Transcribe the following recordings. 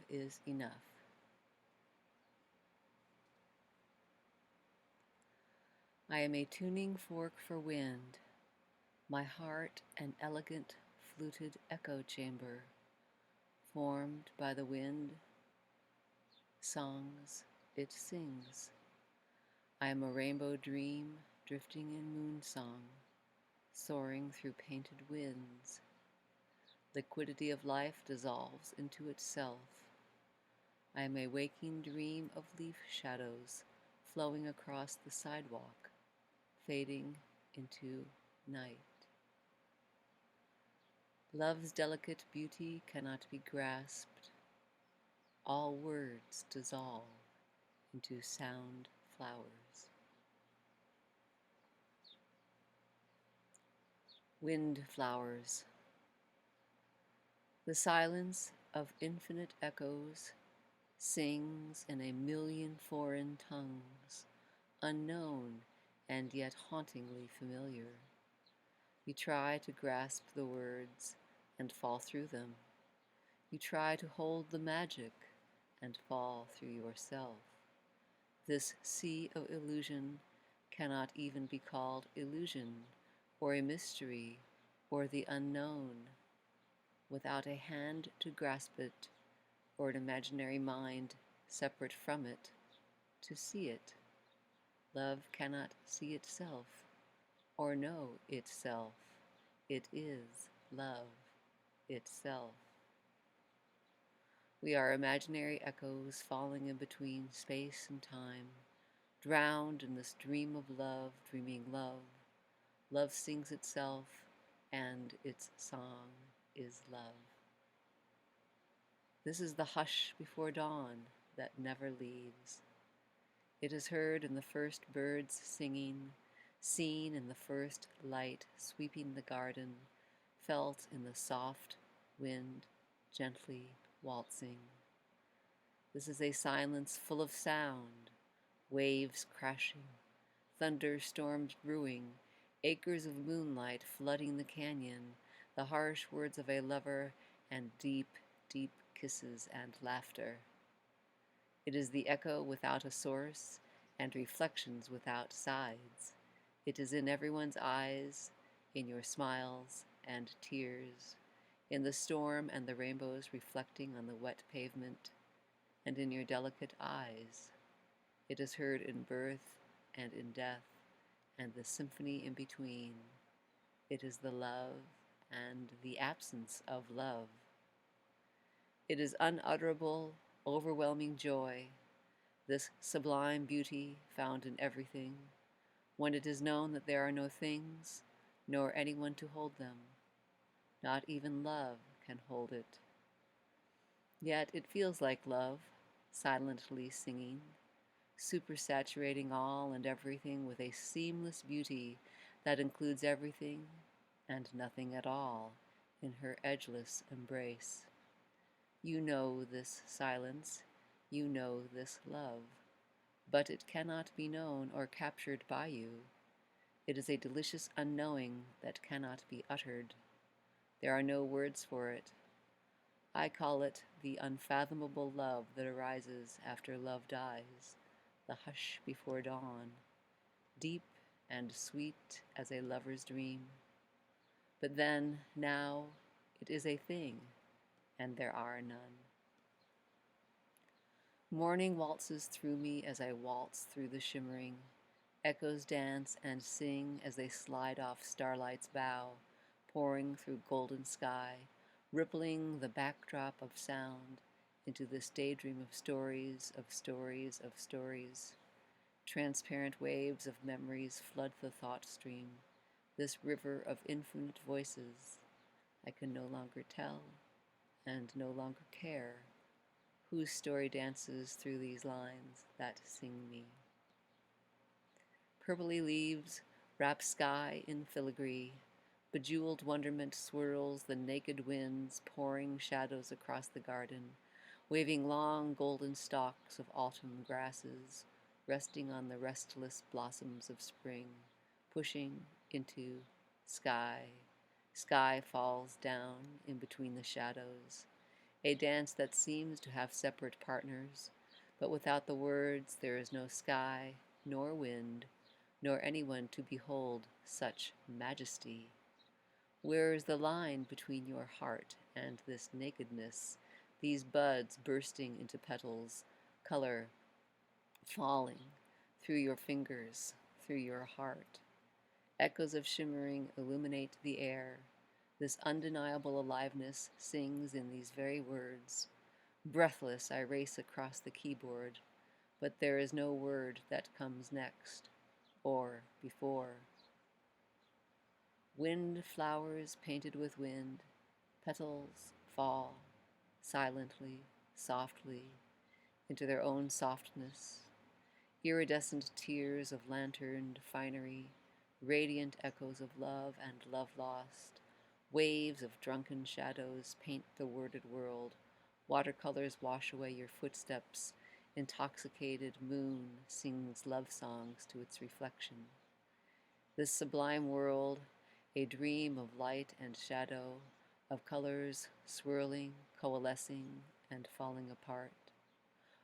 is enough. I am a tuning fork for wind, my heart an elegant fluted echo chamber, formed by the wind, songs it sings. I am a rainbow dream drifting in moon song, soaring through painted winds. Liquidity of life dissolves into itself. I am a waking dream of leaf shadows flowing across the sidewalk, fading into night. Love's delicate beauty cannot be grasped. All words dissolve into sound flowers. Wind flowers. The silence of infinite echoes sings in a million foreign tongues, unknown and yet hauntingly familiar. You try to grasp the words and fall through them. You try to hold the magic and fall through yourself. This sea of illusion cannot even be called illusion or a mystery or the unknown without a hand to grasp it or an imaginary mind separate from it to see it. Love cannot see itself or know itself. It is love itself. We are imaginary echoes falling in between space and time, drowned in this dream of love, dreaming love. Love sings itself, and its song is love. This is the hush before dawn that never leaves. It is heard in the first birds singing, seen in the first light sweeping the garden, felt in the soft wind gently waltzing. This is a silence full of sound, waves crashing, thunderstorms brewing, acres of moonlight flooding the canyon, the harsh words of a lover, and deep, deep kisses and laughter. It is the echo without a source and reflections without sides. It is in everyone's eyes, in your smiles and tears, in the storm and the rainbows reflecting on the wet pavement, and in your delicate eyes. It is heard in birth and in death, and the symphony in between. It is the love and the absence of love. It is unutterable, overwhelming joy, this sublime beauty found in everything, when it is known that there are no things, nor anyone to hold them. Not even love can hold it. Yet it feels like love, silently singing, supersaturating all and everything with a seamless beauty that includes everything and nothing at all in her edgeless embrace. You know this silence, you know this love, but it cannot be known or captured by you. It is a delicious unknowing that cannot be uttered. There are no words for it. I call it the unfathomable love that arises after love dies, the hush before dawn, deep and sweet as a lover's dream. But then, now, it is a thing, and there are none. Morning waltzes through me as I waltz through the shimmering. Echoes dance and sing as they slide off starlight's bow, pouring through golden sky, rippling the backdrop of sound into this daydream of stories, of stories, of stories. Transparent waves of memories flood the thought stream, this river of infinite voices. I can no longer tell and no longer care whose story dances through these lines that sing me. Purpley leaves wrap sky in filigree. Bejeweled wonderment swirls the naked winds, pouring shadows across the garden, waving long golden stalks of autumn grasses, resting on the restless blossoms of spring, pushing into sky. Sky falls down in between the shadows. a dance that seems to have separate partners, but without the words there is no sky, nor wind, nor anyone to behold such majesty. Where is the line between your heart and this nakedness, these buds bursting into petals, color falling through your fingers, through your heart? Echoes of shimmering illuminate the air. This undeniable aliveness sings in these very words. Breathless, I race across the keyboard, but there is no word that comes next, or before. Wind flowers painted with wind, petals fall silently, softly, into their own softness. Iridescent tears of lanterned finery, radiant echoes of love and love lost. Waves of drunken shadows paint the worded world. Watercolors wash away your footsteps. Intoxicated moon sings love songs to its reflection. This sublime world, a dream of light and shadow, of colors swirling, coalescing, and falling apart.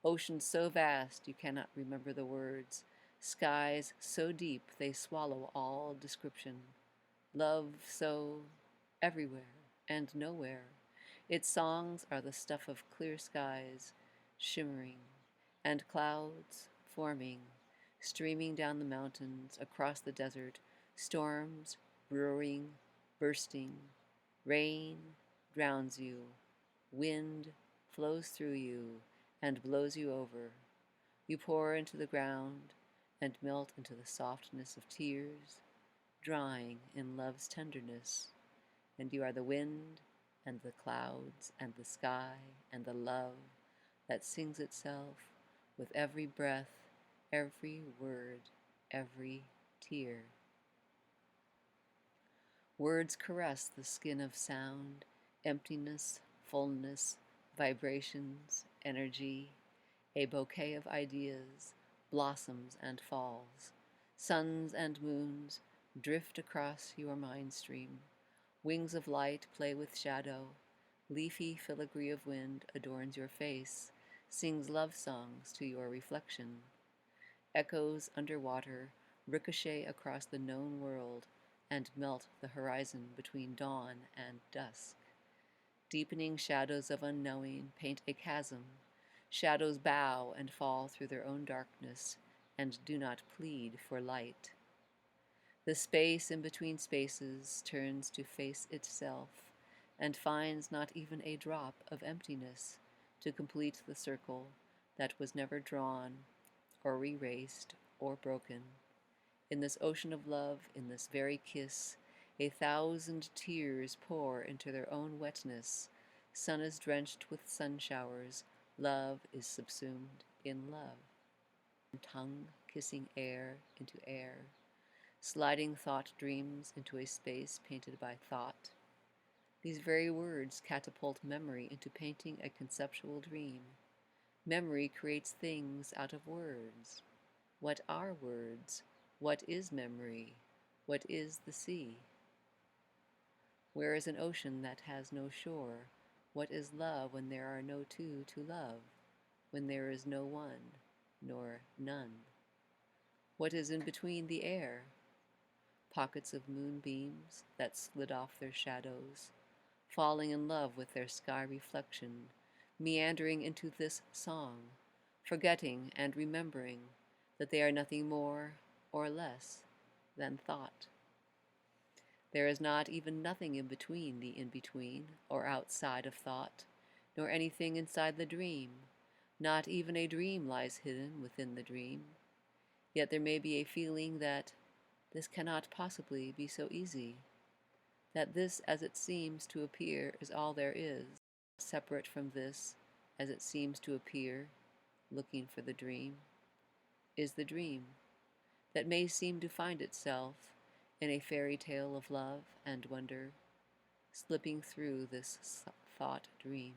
Oceans so vast you cannot remember the words. Skies so deep they swallow all description. Love so everywhere and nowhere. Its songs are the stuff of clear skies, shimmering, and clouds forming, streaming down the mountains, across the desert, storms brewing, bursting. Rain drowns you, wind flows through you and blows you over. You pour into the ground and melt into the softness of tears, drying in love's tenderness. And you are the wind and the clouds and the sky and the love that sings itself with every breath, every word, every tear. Words caress the skin of sound, emptiness, fullness, vibrations, energy, a bouquet of ideas, blossoms and falls. Suns and moons drift across your mind stream. Wings of light play with shadow. Leafy filigree of wind adorns your face, sings love songs to your reflection. Echoes underwater ricochet across the known world and melt the horizon between dawn and dusk. Deepening shadows of unknowing paint a chasm. Shadows bow and fall through their own darkness and do not plead for light. The space in between spaces turns to face itself and finds not even a drop of emptiness to complete the circle that was never drawn or erased or broken. In this ocean of love, in this very kiss, 1,000 tears pour into their own wetness. Sun is drenched with sun showers. Love is subsumed in love. Tongue kissing air into air. Sliding thought dreams into a space painted by thought. These very words catapult memory into painting a conceptual dream. Memory creates things out of words. What are words? What is memory? What is the sea? Where is an ocean that has no shore? What is love when there are no two to love? When there is no one, nor none? What is in between the air? Pockets of moonbeams that slid off their shadows, falling in love with their sky reflection, meandering into this song, forgetting and remembering that they are nothing more or less than thought. There is not even nothing in between the in-between or outside of thought, nor anything inside the dream. Not even a dream lies hidden within the dream. Yet there may be a feeling that this cannot possibly be so easy, that this as it seems to appear is all there is, separate from this as it seems to appear, looking for the dream, is the dream that may seem to find itself in a fairy tale of love and wonder, slipping through this thought dream.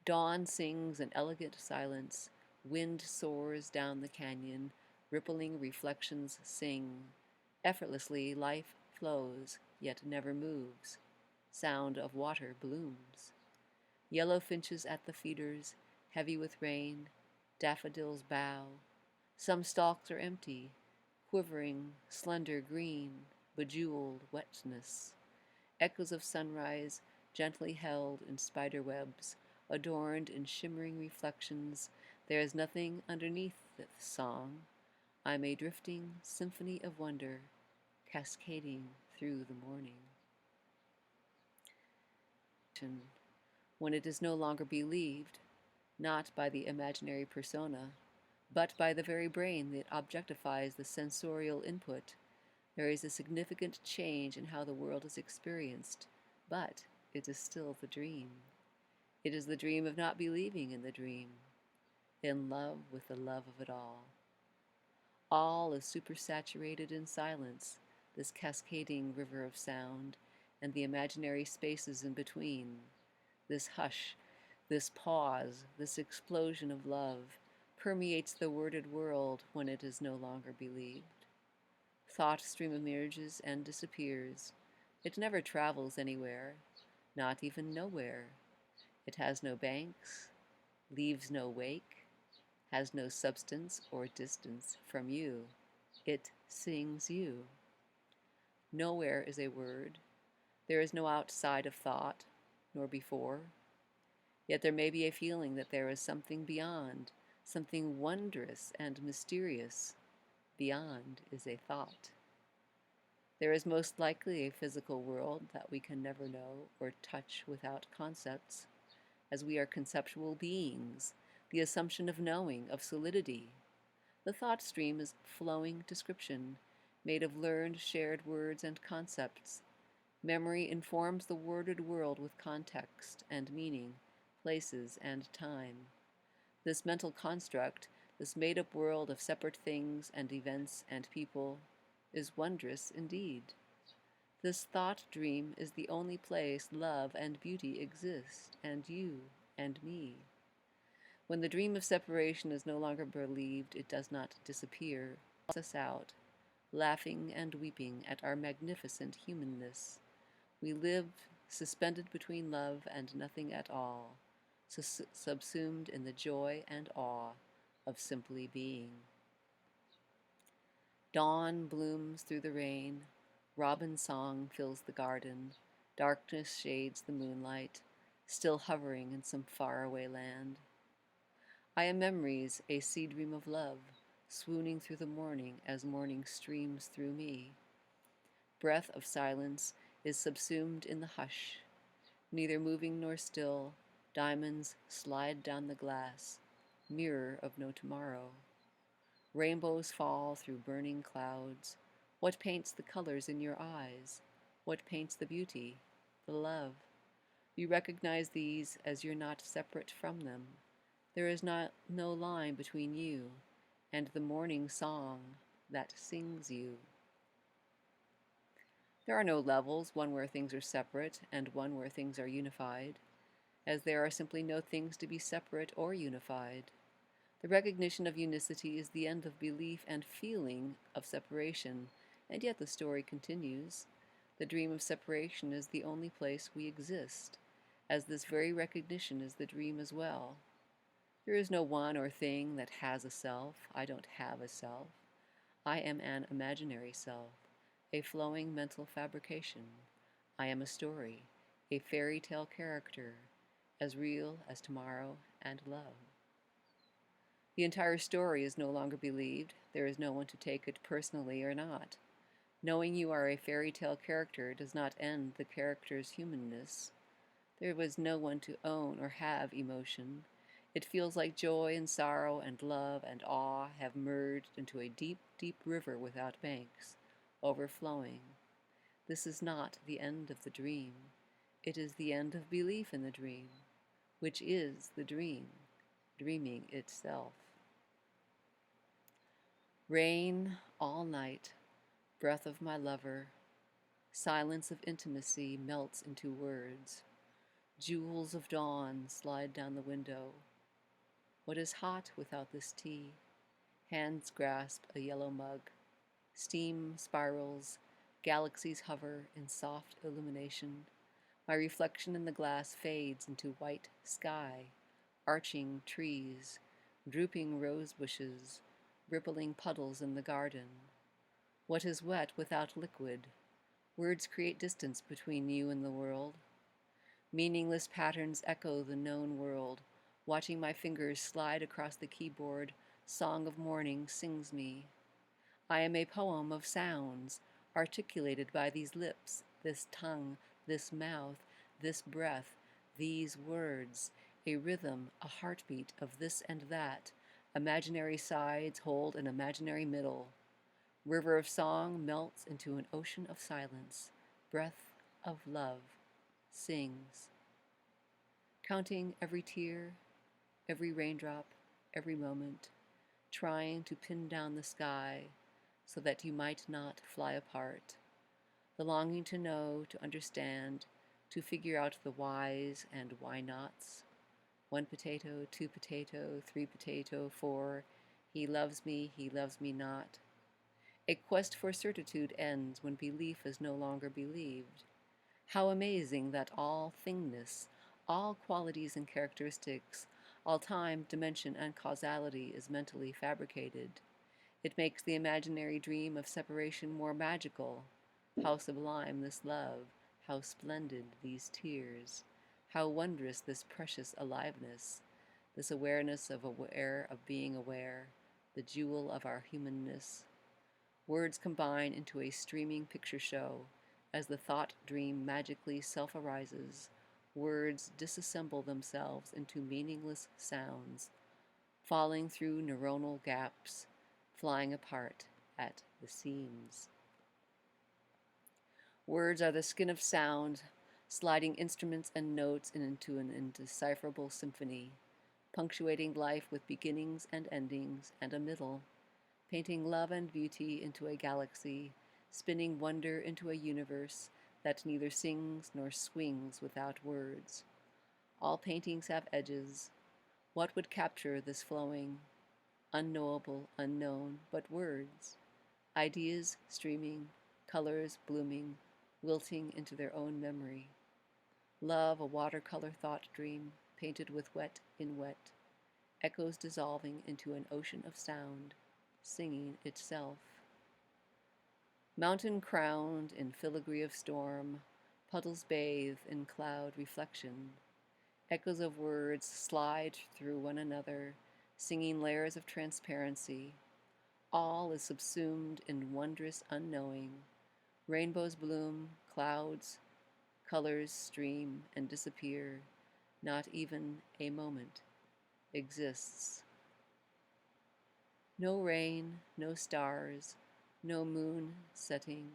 Dawn sings an elegant silence, wind soars down the canyon, rippling reflections sing. Effortlessly life flows, yet never moves. Sound of water blooms. Yellow finches at the feeders, heavy with rain, daffodils bow. Some stalks are empty, quivering, slender green, bejeweled wetness. Echoes of sunrise, gently held in spider webs, adorned in shimmering reflections. There is nothing underneath this song. I'm a drifting symphony of wonder, cascading through the morning. When it is no longer believed, not by the imaginary persona, but by the very brain that objectifies the sensorial input, there is a significant change in how the world is experienced, but it is still the dream. It is the dream of not believing in the dream, in love with the love of it all. All is supersaturated in silence, this cascading river of sound, and the imaginary spaces in between, this hush, this pause, this explosion of love, permeates the worded world when it is no longer believed. Thought stream emerges and disappears. It never travels anywhere, not even nowhere. It has no banks, leaves no wake, has no substance or distance from you. It sings you. Nowhere is a word. There is no outside of thought, nor before. Yet there may be a feeling that there is something beyond, something wondrous and mysterious. Beyond is a thought. There is most likely a physical world that we can never know or touch without concepts, as we are conceptual beings, the assumption of knowing, of solidity. The thought stream is flowing description, made of learned shared words and concepts. Memory informs the worded world with context and meaning, places and time. This mental construct, this made-up world of separate things and events and people, is wondrous indeed. This thought dream is the only place love and beauty exist, and you and me. When the dream of separation is no longer believed, it does not disappear, it lets us out, laughing and weeping at our magnificent humanness. We live suspended between love and nothing at all, subsumed in the joy and awe of simply being. Dawn blooms through the rain, robin song fills the garden, darkness shades the moonlight, still hovering in some faraway land. I am memories, a sea dream of love, swooning through the morning as morning streams through me. Breath of silence is subsumed in the hush, neither moving nor still, diamonds slide down the glass, mirror of no tomorrow. Rainbows fall through burning clouds. What paints the colors in your eyes? What paints the beauty, the love? You recognize these as you're not separate from them. There is no line between you and the morning song that sings you. There are no levels, one where things are separate and one where things are unified, as there are simply no things to be separate or unified. The recognition of unicity is the end of belief and feeling of separation, and yet the story continues. The dream of separation is the only place we exist, as this very recognition is the dream as well. There is no one or thing that has a self. I don't have a self. I am an imaginary self, a flowing mental fabrication. I am a story, a fairy tale character, as real as tomorrow and love. The entire story is no longer believed. There is no one to take it personally or not. Knowing you are a fairy tale character does not end the character's humanness. There was no one to own or have emotion. It feels like joy and sorrow and love and awe have merged into a deep, deep river without banks, overflowing. This is not the end of the dream. It is the end of belief in the dream, which is the dream, dreaming itself. Rain all night, breath of my lover, silence of intimacy melts into words. Jewels of dawn slide down the window. What is hot without this tea? Hands grasp a yellow mug. Steam spirals, galaxies hover in soft illumination. My reflection in the glass fades into white sky, arching trees, drooping rose bushes, rippling puddles in the garden. What is wet without liquid? Words create distance between you and the world. Meaningless patterns echo the known world. Watching my fingers slide across the keyboard, Song of Morning sings me. I am a poem of sounds, articulated by these lips, this tongue, this mouth, this breath, these words, a rhythm, a heartbeat of this and that. Imaginary sides hold an imaginary middle. River of song melts into an ocean of silence. Breath of love sings. Counting every tear, every raindrop, every moment, trying to pin down the sky so that you might not fly apart. The longing to know, to understand, to figure out the whys and why nots. 1 potato, 2 potato, 3 potato, 4. He loves me not. A quest for certitude ends when belief is no longer believed. How amazing that all thingness, all qualities and characteristics, all time, dimension, and causality is mentally fabricated. It makes the imaginary dream of separation more magical. How sublime this love, how splendid these tears, how wondrous this precious aliveness, this awareness of being aware, the jewel of our humanness. Words combine into a streaming picture show. As the thought dream magically self-arises, words disassemble themselves into meaningless sounds, falling through neuronal gaps, flying apart at the seams. Words are the skin of sound, sliding instruments and notes into an indecipherable symphony, punctuating life with beginnings and endings and a middle, painting love and beauty into a galaxy, spinning wonder into a universe that neither sings nor swings without words. All paintings have edges. What would capture this flowing, unknowable, unknown, but words? Ideas streaming, colors blooming, wilting into their own memory. Love, a watercolor thought dream, painted with wet in wet, echoes dissolving into an ocean of sound, singing itself. Mountain crowned in filigree of storm, puddles bathe in cloud reflection. Echoes of words slide through one another, singing layers of transparency. All is subsumed in wondrous unknowing. Rainbows bloom, clouds, colors stream and disappear. Not even a moment exists. No rain, no stars, no moon setting.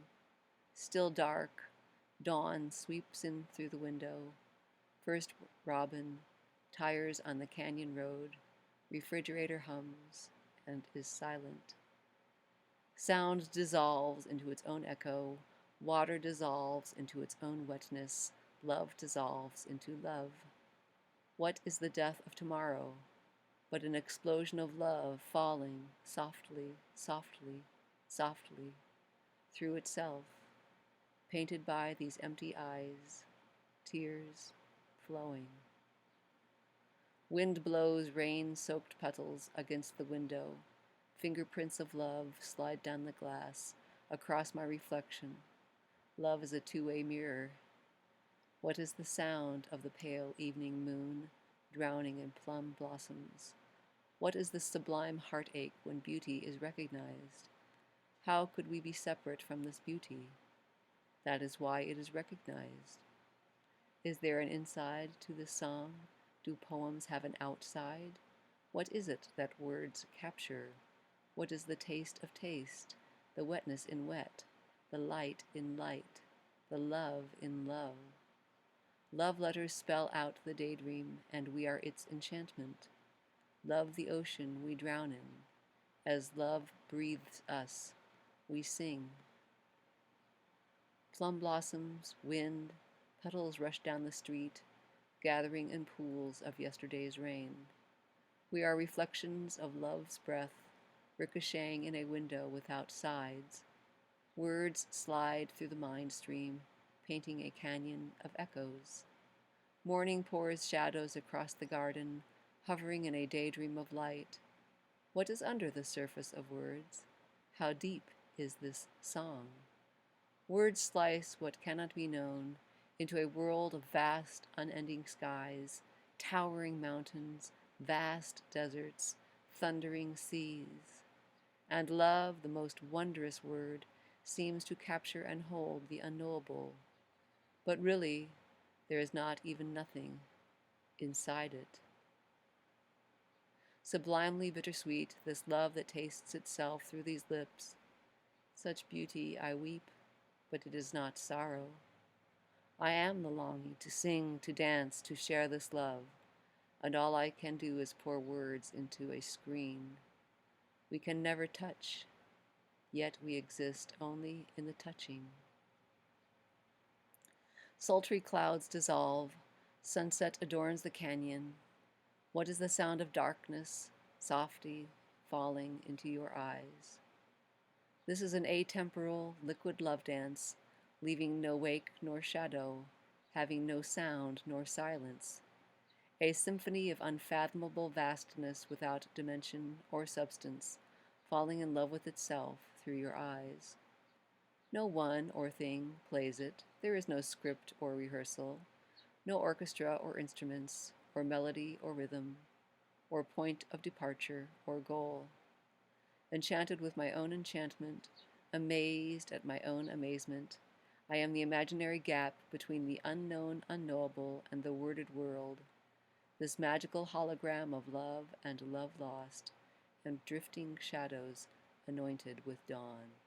Still dark, dawn sweeps in through the window. First robin, tires on the canyon road, refrigerator hums and is silent. Sound dissolves into its own echo, water dissolves into its own wetness, love dissolves into love. What is the death of tomorrow but an explosion of love falling softly, softly, softly through itself, painted by these empty eyes, tears flowing. Wind blows rain-soaked petals against the window. Fingerprints of love slide down the glass, across my reflection. Love is a two-way mirror. What is the sound of the pale evening moon, drowning in plum blossoms? What is the sublime heartache when beauty is recognized? How could we be separate from this beauty? That is why it is recognized. Is there an inside to this song? Do poems have an outside? What is it that words capture? What is the taste of taste, the wetness in wet, the light in light, the love in love? Love letters spell out the daydream, and we are its enchantment. Love the ocean we drown in. As love breathes us, we sing. Plum blossoms, wind, petals rush down the street, gathering in pools of yesterday's rain. We are reflections of love's breath, ricocheting in a window without sides. Words slide through the mind stream, painting a canyon of echoes. Morning pours shadows across the garden, hovering in a daydream of light. What is under the surface of words? How deep is this song? Words slice what cannot be known into a world of vast, unending skies, towering mountains, vast deserts, thundering seas. And love, the most wondrous word, seems to capture and hold the unknowable. But really, there is not even nothing inside it. Sublimely bittersweet, this love that tastes itself through these lips. Such beauty I weep, but it is not sorrow. I am the longing to sing, to dance, to share this love, and all I can do is pour words into a screen. We can never touch, yet we exist only in the touching. Sultry clouds dissolve, sunset adorns the canyon. What is the sound of darkness, softly falling into your eyes? This is an atemporal, liquid love dance, leaving no wake nor shadow, having no sound nor silence. A symphony of unfathomable vastness without dimension or substance, falling in love with itself through your eyes. No one or thing plays it. There is no script or rehearsal, no orchestra or instruments, or melody or rhythm, or point of departure or goal. Enchanted with my own enchantment, amazed at my own amazement, I am the imaginary gap between the unknown unknowable and the worded world, this magical hologram of love and love lost, and drifting shadows anointed with dawn.